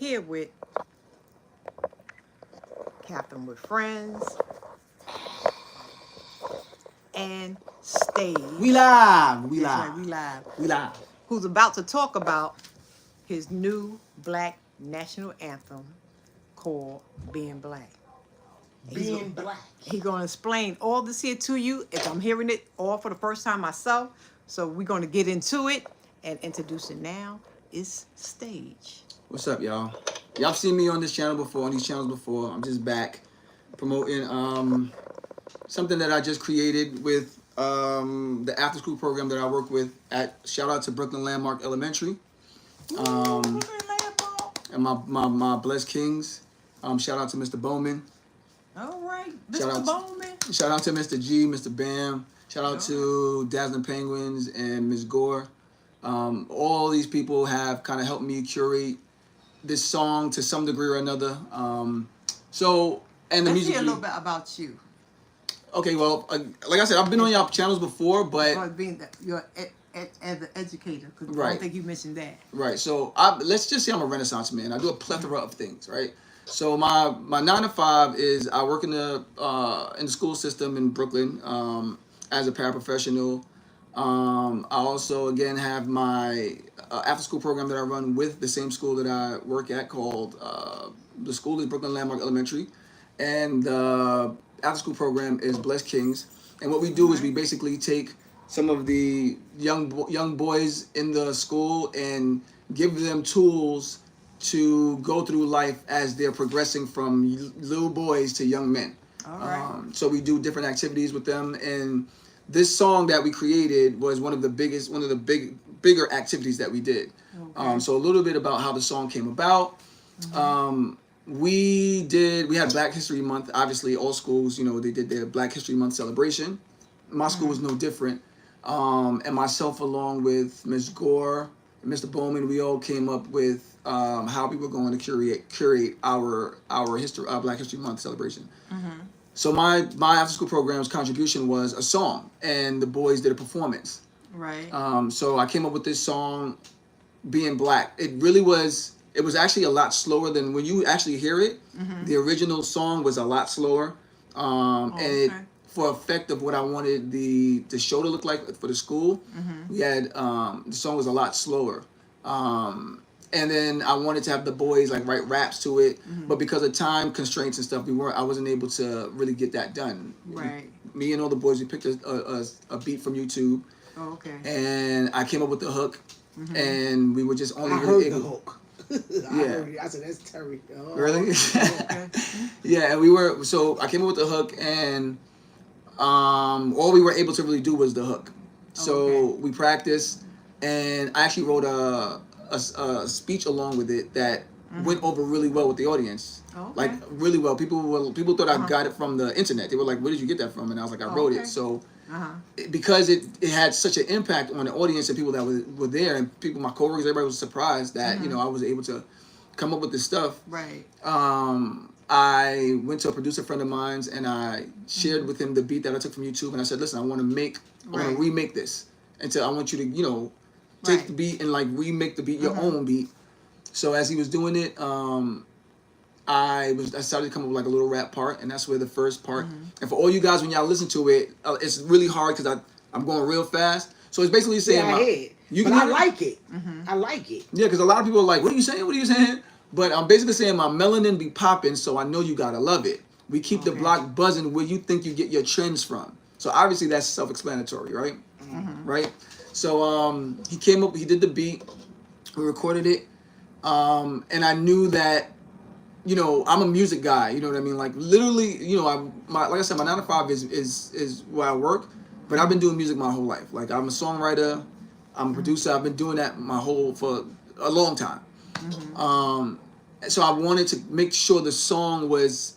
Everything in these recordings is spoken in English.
here with Catherine with Friends and Stage. We live. We That's live. right, we live. We live. Who's about to talk about his new Black national anthem called Being Black. Being black. He's going to explain all this here to you. If I'm hearing it all for the first time myself, so we're going to get into it and introduce it now. It's Stage. What's up, y'all? Y'all seen me on this channel before, on these channels before. I'm just back promoting something that I just created with the after school program that I work with at, shout out to Brooklyn Landmark Elementary. And my blessed kings. Shout out to Mr. Bowman. All right, Shout Mr. out Bowman. Shout out to Mr. G, Mr. Bam. Shout out to Dazzling Penguins and Ms. Gore. All these people have kind of helped me curate this song to some degree or another. And the Let's music. hear a little bit about you. Okay, well, like I said, I've been on y'all channels before, but Being you're as an educator, because I Right. don't think you mentioned that. right. So let's just say I'm a Renaissance man. I do a plethora of things, right? So my 9 to 5 is I work in the school system in Brooklyn as a paraprofessional. I also again have my after school program that I run with the same school that I work at called the school is Brooklyn Landmark Elementary, and the after school program is Blessed Kings. And what we do is we basically take some of the young boys in the school and give them tools to go through life as they're progressing from little boys to young men. All right. So we do different activities with them, and this song that we created was one of the bigger activities that we did. Okay. So a little bit about how the song came about. We had Black History Month. Obviously, all schools, they did their Black History Month celebration. My school was no different. And myself, along with Ms. Gore and Mr. Bowman, we all came up with how we were going to curate our Black History Month celebration. So my after school program's contribution was a song, and the boys did a performance. Right. So I came up with this song, Being Black. It was actually a lot slower than when you actually hear it. The original song was a lot slower. And for effect of what I wanted the show to look like for the school, we had the song was a lot slower. And then I wanted to have the boys write raps to it, but because of time constraints and stuff, I wasn't able to really get that done. Right. Me and all the boys, we picked a beat from YouTube. Oh, okay. And I came up with the hook, and we were just only I really heard the able. hook. Yeah. Heard it. I said, that's Terry. Oh, Really? Okay. Yeah, and so I came up with the hook, and all we were able to really do was the hook. So we practiced, and I actually wrote a speech along with it that went over really well with the audience. Okay. Really well. People thought I got it from the internet. They were like, "Where did you get that from?" And I was like, "I wrote it." So because it had such an impact on the audience and people that were there, and people, my coworkers, everybody was surprised that I was able to come up with this stuff. Right. I went to a producer friend of mine's, and I shared with him the beat that I took from YouTube, and I said, "Listen, I want to remake this, and I want you to take the beat and remake the beat your own beat." So as he was doing it, I started to come up with a little rap part, and that's where the first part. And for all you guys, when y'all listen to it, it's really hard because I'm going real fast. So it's basically saying, yeah, I hear it. But I like it. I like it. Yeah, because a lot of people are like, "What are you saying? What are you saying?" But I'm basically saying my melanin be popping, so I know you gotta love it. We keep the block buzzing where you think you get your trends from. So obviously that's self-explanatory, right? Right. So he did the beat, we recorded it, and I knew that, I'm a music guy. You know what I mean? Literally, like I said, my 9 to 5 is where I work, but I've been doing music my whole life. I'm a songwriter, I'm a producer. I've been doing that for a long time. So I wanted to make sure the song was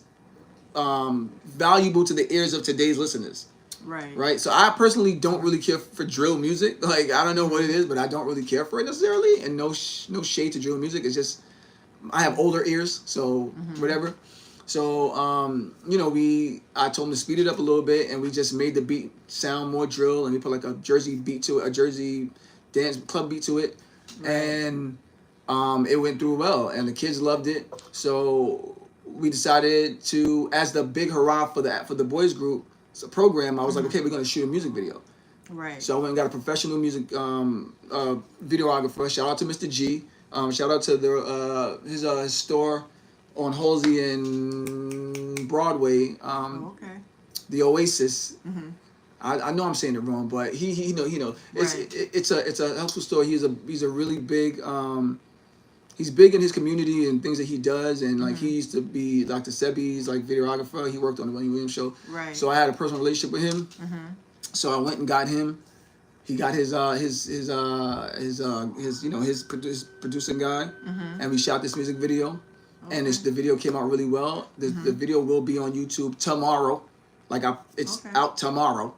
valuable to the ears of today's listeners. Right. Right. So I personally don't really care for drill music. I don't know what it is, but I don't really care for it necessarily. And no shade to drill music. It's just I have older ears, so whatever. So I told him to speed it up a little bit, and we just made the beat sound more drill, and we put a Jersey beat to it, a Jersey dance club beat to it, and it went through well, and the kids loved it. So we decided to, as the big hurrah for the boys group program, I was like, okay, we're gonna shoot a music video. Right. So I went and got a professional music videographer. Shout out to Mr. G. Shout out to his store on Halsey and Broadway. Okay. The Oasis. Mm-hmm. I know I'm saying it wrong, but he know. Right. It's a helpful store. He's a really big. He's big in his community and things that he does, and like he used to be Dr. Sebi's like videographer. He worked on the Wendy Williams show. Right. So I had a personal relationship with him. Mm-hmm. So I went and got him. He got his producing guy, and we shot this music video, and the video came out really well. The video will be on YouTube tomorrow, it's out tomorrow.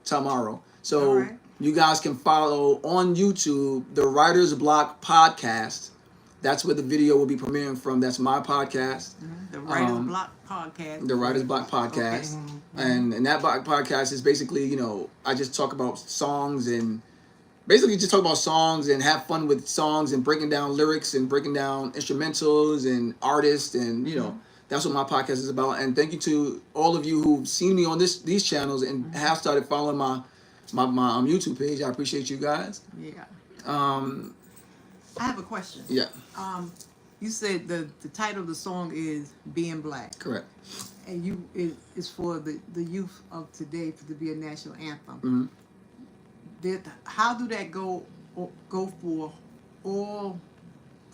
So Alright. you guys can follow on YouTube the Writer's Block podcast. That's where the video will be premiering from. That's my podcast. The Writer's Block podcast. The Writer's Block podcast. Okay. And that podcast is basically, I just talk about songs and basically just talk about songs and have fun with songs and breaking down lyrics and breaking down instrumentals and artists and, that's what my podcast is about. And thank you to all of you who've seen me on these channels and have started following my YouTube page. I appreciate you guys. Yeah. I have a question. Yeah. You said the title of the song is Being Black. Correct. And it's for the youth of today to be a national anthem. Mm-hmm. How do that go for all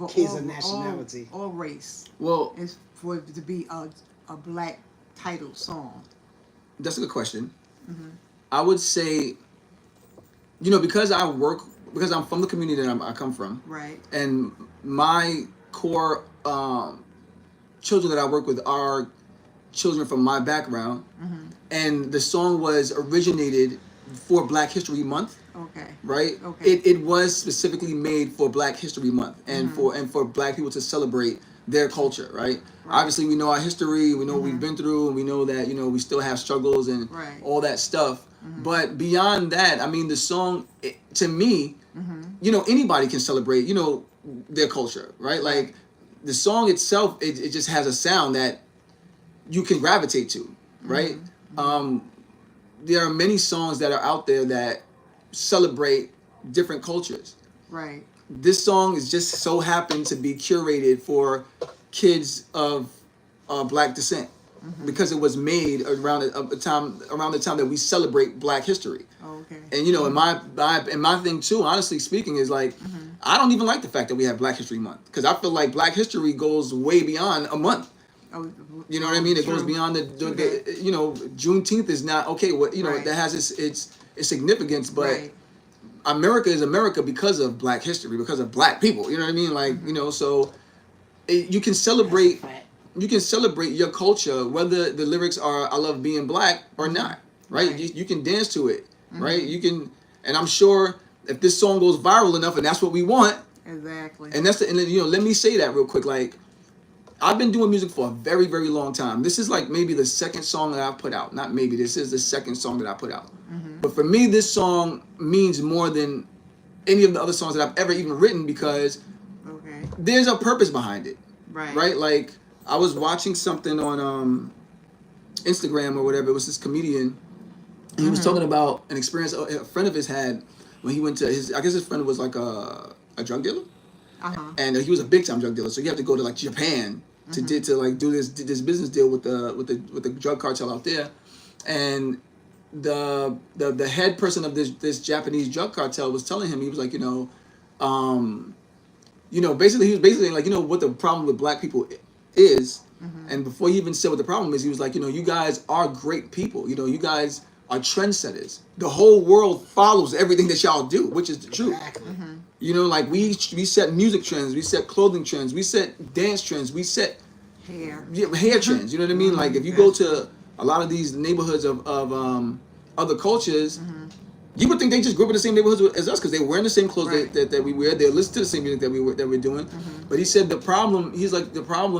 kids of nationality, all race? Well, it's for it to be a black title song. That's a good question. Mm-hmm. I would say, because I'm from the community that I come from, right? And my core children that I work with are children from my background, and the song was originated for Black History Month. Okay. Right. Okay. It was specifically made for Black History Month and for Black people to celebrate their culture. Right. Obviously, we know our history. We know what we've been through, and we know that we still have struggles and all that stuff. But beyond that, I mean, the song to me, anybody can celebrate their culture. Right. Like the song itself, it just has a sound that you can gravitate to. Right. There are many songs that are out there that celebrate different cultures. Right. This song is just so happened to be curated for kids of Black descent because it was made around the time that we celebrate Black history. Okay. And and my thing too, honestly speaking, is like I don't even like the fact that we have Black History Month because I feel like Black history goes way beyond a month. Oh, you know what I mean? It goes beyond the Juneteenth is not okay. That has its significance, but America is America because of Black history, because of Black people. You know what I mean? Like so you can celebrate your culture whether the lyrics are "I love being Black" or not. Right? You can dance to it. Right? You can, and I'm sure if this song goes viral enough, and that's what we want. Exactly. And let me say that real quick, like. I've been doing music for a very, very long time. This is like maybe the second song that I've put out. Not maybe, this is the second song that I put out. But for me, this song means more than any of the other songs that I've ever even written because there's a purpose behind it. Right? Like, I was watching something on Instagram or whatever. It was this comedian. And he was talking about an experience a friend of his had when he went to his friend was like a drug dealer. And he was a big time drug dealer, so you have to go to like Japan to do this business deal with the drug cartel out there, and the head person of this Japanese drug cartel was telling him, he was like, basically he was basically like, what the problem with Black people is, and before he even said what the problem is, he was like, you guys are great people, you guys are trendsetters. The whole world follows everything that y'all do, which is the truth. Exactly. Like we set music trends, we set clothing trends, we set dance trends, we set hair trends. You know what I mean? Like if you go to a lot of these neighborhoods of other cultures, you would think they just grew up in the same neighborhoods as us because they're wearing the same clothes that we wear. They listen to the same music that we're doing. But he said the problem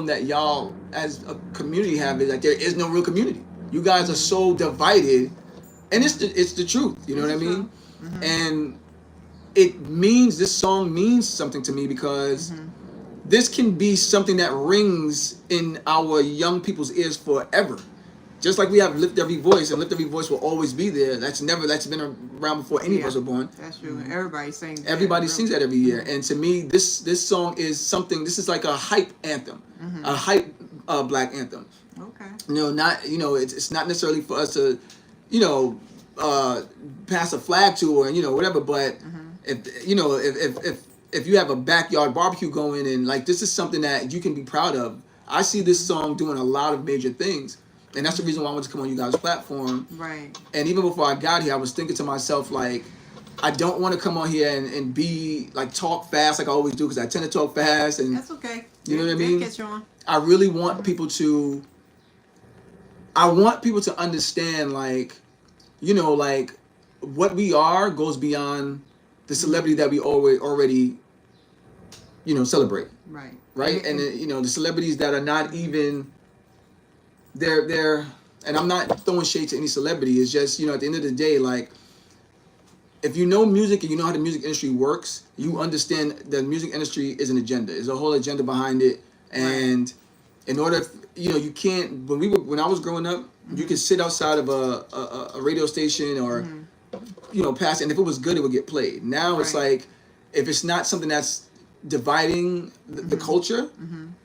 that y'all as a community have is that there is no real community. You guys are so divided, and it's the truth. You know what I mean? And this song means something to me because this can be something that rings in our young people's ears forever. Just like we have Lift Every Voice, and Lift Every Voice will always be there. That's been around before any of us were born. That's true. Everybody sings that. Everybody sings that every year. And to me, this song is something, this is like a hype anthem, a hype black anthem. Okay. It's not necessarily for us to, pass a flag to or, whatever, but if you have a backyard barbecue going and like, this is something that you can be proud of. I see this song doing a lot of major things. And that's the reason why I wanted to come on you guys' platform. Right. And even before I got here, I was thinking to myself, like, I don't want to come on here and be, like, talk fast like I always do, because I tend to talk fast. And that's okay. You know what I mean? Catch on. I really want people to, understand, like, like, what we are goes beyond the celebrity that we already celebrate. Right. Right? And, the celebrities that are not even... They're and I'm not throwing shade to any celebrity. It's just, at the end of the day, like, if you know music and you know how the music industry works, you understand the music industry is an agenda. There's a whole agenda behind it. And in order, you can't, when I was growing up, you could sit outside of a radio station or, pass, and if it was good, it would get played. Now it's like, if it's not something that's dividing the culture,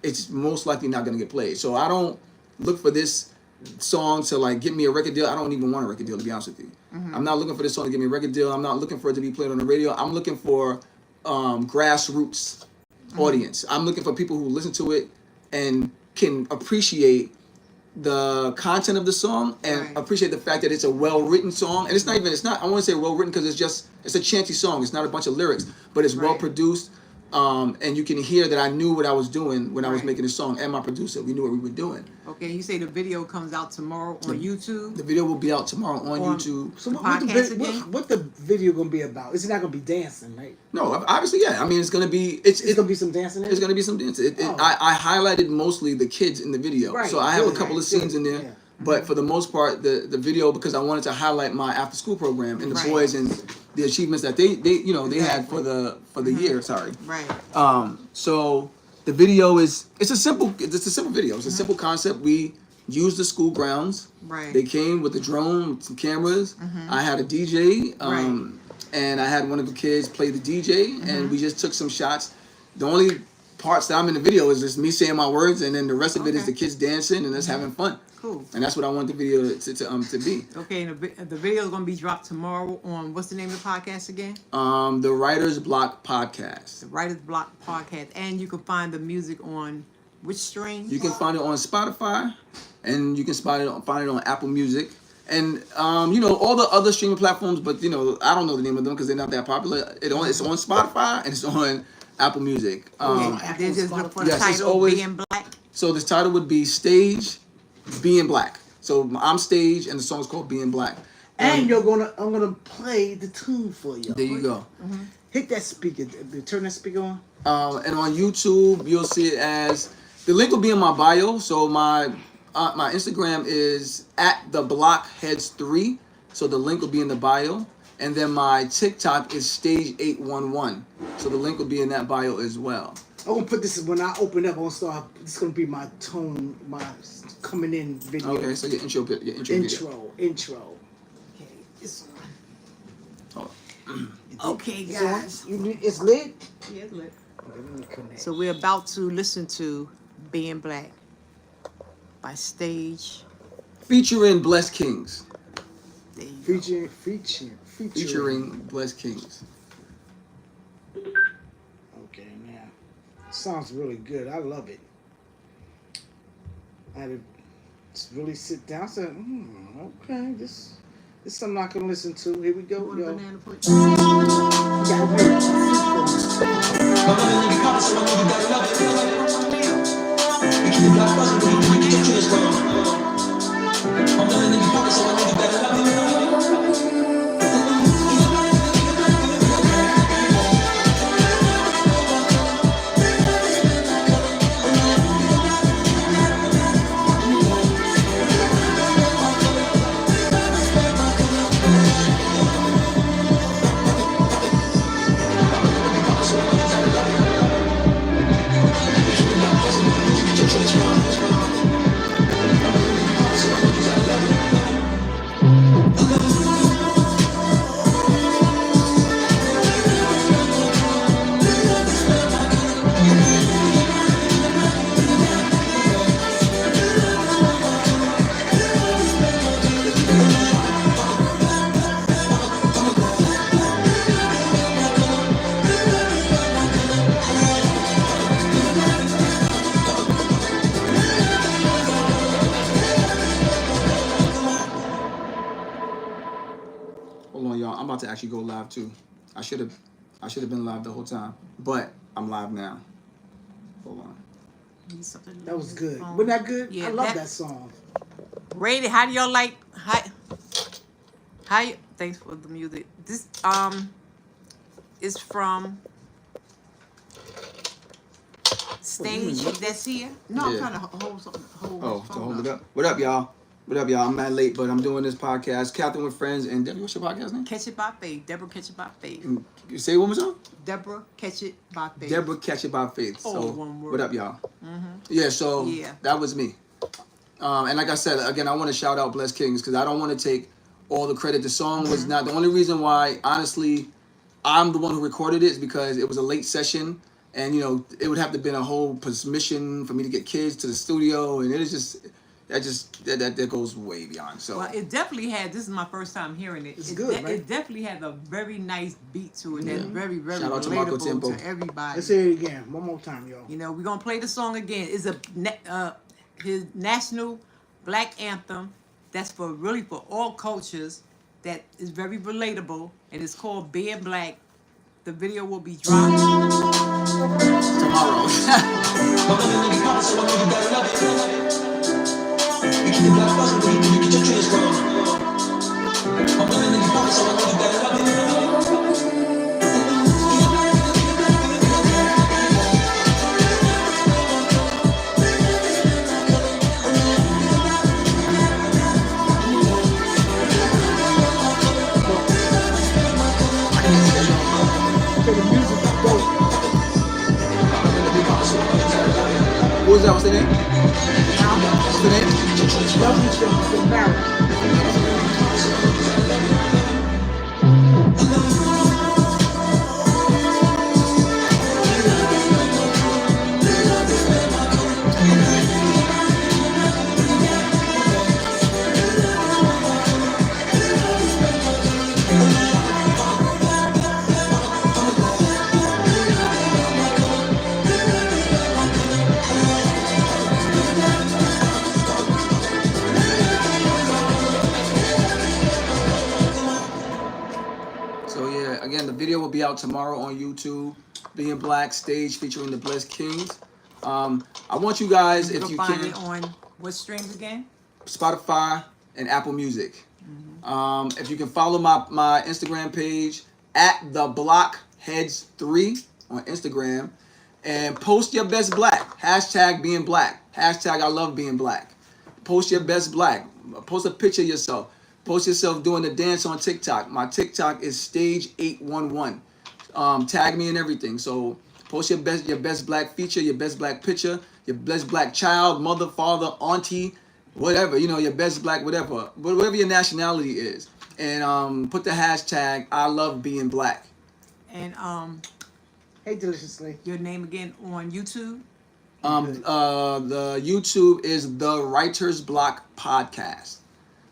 it's most likely not going to get played. So I don't look for this song to like get me a record deal. I don't even want a record deal, to be honest with you. I'm not looking for this song to get me a record deal. I'm not looking for it to be played on the radio. I'm looking for grassroots audience. I'm looking for people who listen to it and can appreciate the content of the song and appreciate the fact that it's a well-written song. And I want to say well-written because it's a chanty song. It's not a bunch of lyrics, but it's well-produced. And you can hear that I knew what I was doing when I was making the song, and my producer. We knew what we were doing. Okay, you say the video comes out tomorrow on YouTube? The video will be out tomorrow on YouTube. So what the video gonna be about? It's not gonna be dancing, right? No, obviously, yeah. I mean, it's gonna be... It's gonna be some dancing in it? It's gonna be some dancing. I highlighted mostly the kids in the video. Right, so I have a couple of scenes in there. Yeah. But for the most part, the video, because I wanted to highlight my after school program and the boys and the achievements that they had for the year. Sorry. Right. So the video it's a simple video. It's a simple concept. We used the school grounds. Right. They came with a drone, with some cameras. I had a DJ, and I had one of the kids play the DJ, and we just took some shots. The only parts that I'm in the video is just me saying my words, and then the rest of it is the kids dancing and us having fun. Cool. And that's what I want the video to be. Okay, and the video is going to be dropped tomorrow on, what's the name of the podcast again? The Writer's Block Podcast. The Writer's Block Podcast. And you can find the music on which stream? You can find it on Spotify, and you can find it on Apple Music. And, all the other streaming platforms, but, I don't know the name of them because they're not that popular. It's on Spotify, and it's on Apple Music. They just look for the title, Being Black. So the title would be Stage, Being Black. So I'm Stage, and the song's called Being Black. And I'm gonna play the tune for you. There you go. Hit that speaker. Turn that speaker on. And on YouTube, you'll see it as the link will be in my bio. So my Instagram is @theblockheads3. So the link will be in the bio. And then my TikTok is Stage811. So the link will be in that bio as well. I'm gonna put this when I open up. This is gonna be my tone, my coming in video. Okay, so your intro video. Intro. Okay, this one. Okay, guys. It's lit. Yeah, it's lit. So we're about to listen to Being Black by Stage. Featuring Blessed Kings. Featuring Blessed Kings. Okay, man. Sounds really good. I love it. I had to really sit down and say, okay, this is something I can listen to. Here we go, yo. to actually go live too. I should have been live the whole time, but I'm live now. Hold on. That was good. Wasn't that good? Yeah, I love that song. Rated. How do y'all like? How you? Thanks for the music. This is from Stage that's here. No, I'm Yeah. trying to hold something. Oh, to hold it up. What up, y'all? What up, y'all? I'm mad late, but I'm doing this podcast. Catherine with Friends. And Debbie, what's your podcast name? Catch It by Faith. Deborah Catch It by Faith. You say it one more time? Deborah Catch It by Faith. Deborah Catch It by Faith. Oh, So, one word. what up, y'all? Yeah, so that was me. And like I said, again, I want to shout out Blessed Kings because I don't want to take all the credit. The song was not the only reason why, honestly, I'm the one who recorded it is because it was a late session. And, you know, it would have to have been a whole mission for me to get kids to the studio. And it is just, that goes way beyond. So, well, it definitely had, this is my first time hearing it. It's good, right? It definitely had a very nice beat to it that's very, very Shout out to Marco Tempo. relatable to everybody. Let's hear it again. One more time, y'all. You know, we're going to play the song again. It's his national black anthem that's for all cultures, that is very relatable, and it's called Being Black. The video will be dropped tomorrow. What was that? What's the name? What's the name? Lovely from Maryland. Again, the video will be out tomorrow on YouTube. Being Black stage featuring the Blessed Kings. I want you guys, if you find can, it on what streams again? Spotify and Apple Music. If you can follow my Instagram page at the Blockheads3 on Instagram, and post your best black. Hashtag being black. Hashtag I love being black. Post your best black. Post a picture of yourself. Post yourself doing the dance on TikTok. My TikTok is stage811. Tag me and everything. So post your best black feature, your best black picture, your best black child, mother, father, auntie, whatever, you know, your best black, whatever your nationality is. And put the hashtag I love being black. And Hey, Deliciously. your name again on YouTube? The YouTube is The Writer's Block Podcast.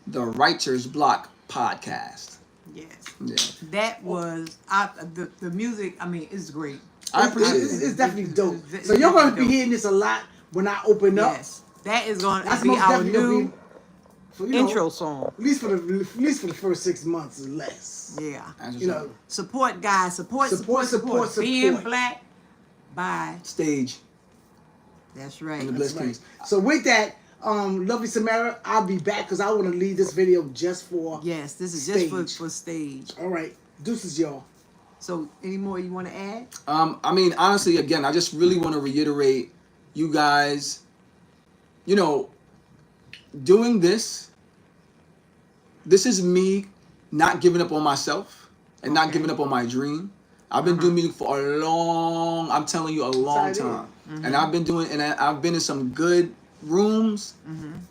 The Writer's Block Podcast. Yes. Yeah. That was the music. I mean, it's great. I appreciate it. It's definitely dope. It's So you're going to be dope. hearing this a lot when I open up. Yes, that is going to That's be most our definitely new gonna be, you know, intro song. At least for the first 6 months or less. Yeah. You know, Support, guys. Support. Support. Being Black by. Stage. That's right. And the that's Blessed Kings. right. So with that, lovely Samara, I'll be back because I want to leave this video just for Yes, this is stage. just for stage. All right, deuces, y'all. So, any more you want to add? I mean, honestly, again, I just really want to reiterate, you guys, you know, doing this is me not giving up on myself and not giving up on my dream. I've been doing music for I'm telling you, a long time. And I've been doing, and I've been in some good rooms.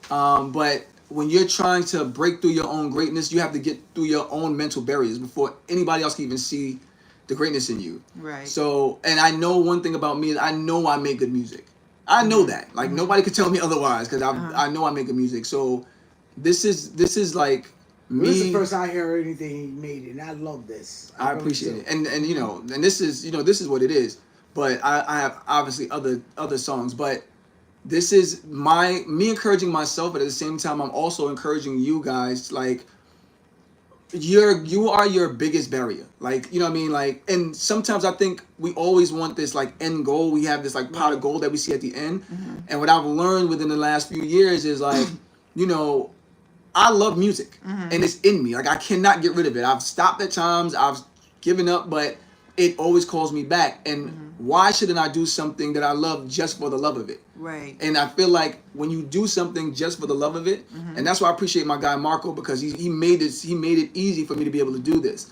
But when you're trying to break through your own greatness, you have to get through your own mental barriers before anybody else can even see the greatness in you. Right. So, and I know one thing about me is I know I make good music. I know that. Like nobody could tell me otherwise because I know I make good music. So this is like me. This is the first I heard anything he made, and I love this. I appreciate it, and you know, and this is what it is. But I have obviously other songs, but this is me encouraging myself, but at the same time, I'm also encouraging you guys. Like, you are your biggest barrier. Like, you know what I mean? Like, and sometimes I think we always want this like end goal. We have this like pot of gold that we see at the end. And what I've learned within the last few years is like, you know, I love music and it's in me. Like, I cannot get rid of it. I've stopped at times, I've given up, but it always calls me back. And why shouldn't I do something that I love just for the love of it? Right. And I feel like when you do something just for the love of it, and that's why I appreciate my guy Marco, because he made it easy for me to be able to do this.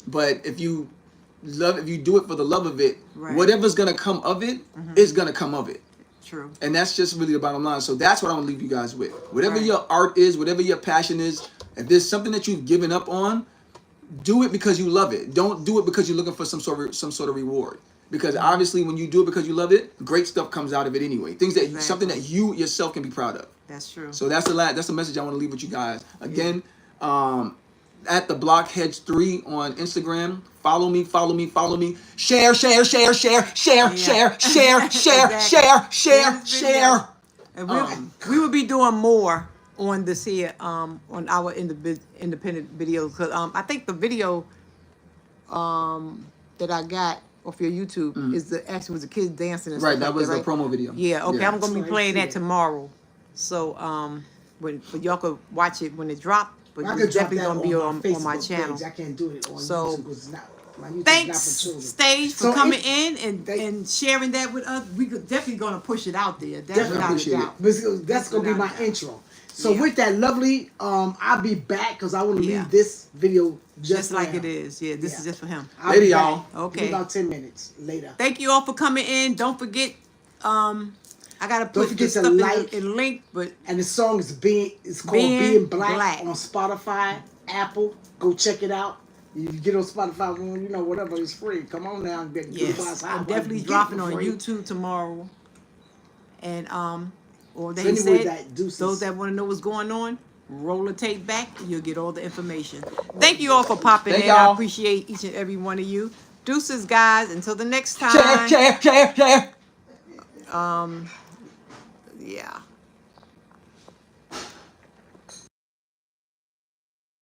But if you do it for the love of it, Right. whatever's gonna come of it is gonna come of it. True. And that's just really the bottom line. So that's what I'm gonna leave you guys with. Whatever Right. your art is, whatever your passion is, if there's something that you've given up on, do it because you love it. Don't do it because you're looking for some sort of reward. Because obviously, when you do it because you love it, great stuff comes out of it anyway. Things that something that you yourself can be proud of. That's true. So that's the message I want to leave with you guys. Again, at the Blockheads 3 on Instagram. Follow me. Share. And we will be doing more on this here, on our independent videos. Because I think the video that I got off your YouTube is actually was the kids dancing and Right, stuff that like was that, the right? promo video. Yeah, okay, I'm gonna be Right, playing that yeah. tomorrow. So but y'all could watch it when it drop. But I it's could drop definitely that gonna be on Facebook my channel. Page. I can't do it on So, YouTube because it's not. My YouTube's Thanks, not for children. Stage, for So coming if- in they- and sharing that with us. We could definitely gonna push it out there. That's Definitely without a appreciate it. doubt. But that's gonna be my without a doubt. intro. So Yeah. with that lovely, I'll be back because I want to Yeah. leave this video Just just like now. it is. Yeah, this is Yeah. just for him. I'll Later, be y'all. back Okay. in about 10 minutes later. Thank you all for coming in. Don't forget, I gotta Don't put forget this to stuff like. in link, but And the song is called Being Being Black, Black. on Spotify, Apple. Go check it out. You can get on Spotify, you know, whatever is free. Come on now, get yes, I'm definitely dropping on YouTube tomorrow. And or they So anyway, said that deuces. those that want to know what's going on, roll the tape back, and you'll get all the information. Thank you all for popping Thank in. I y'all. appreciate each and every one of you. Deuces, guys. Until the next time. Share. Yeah.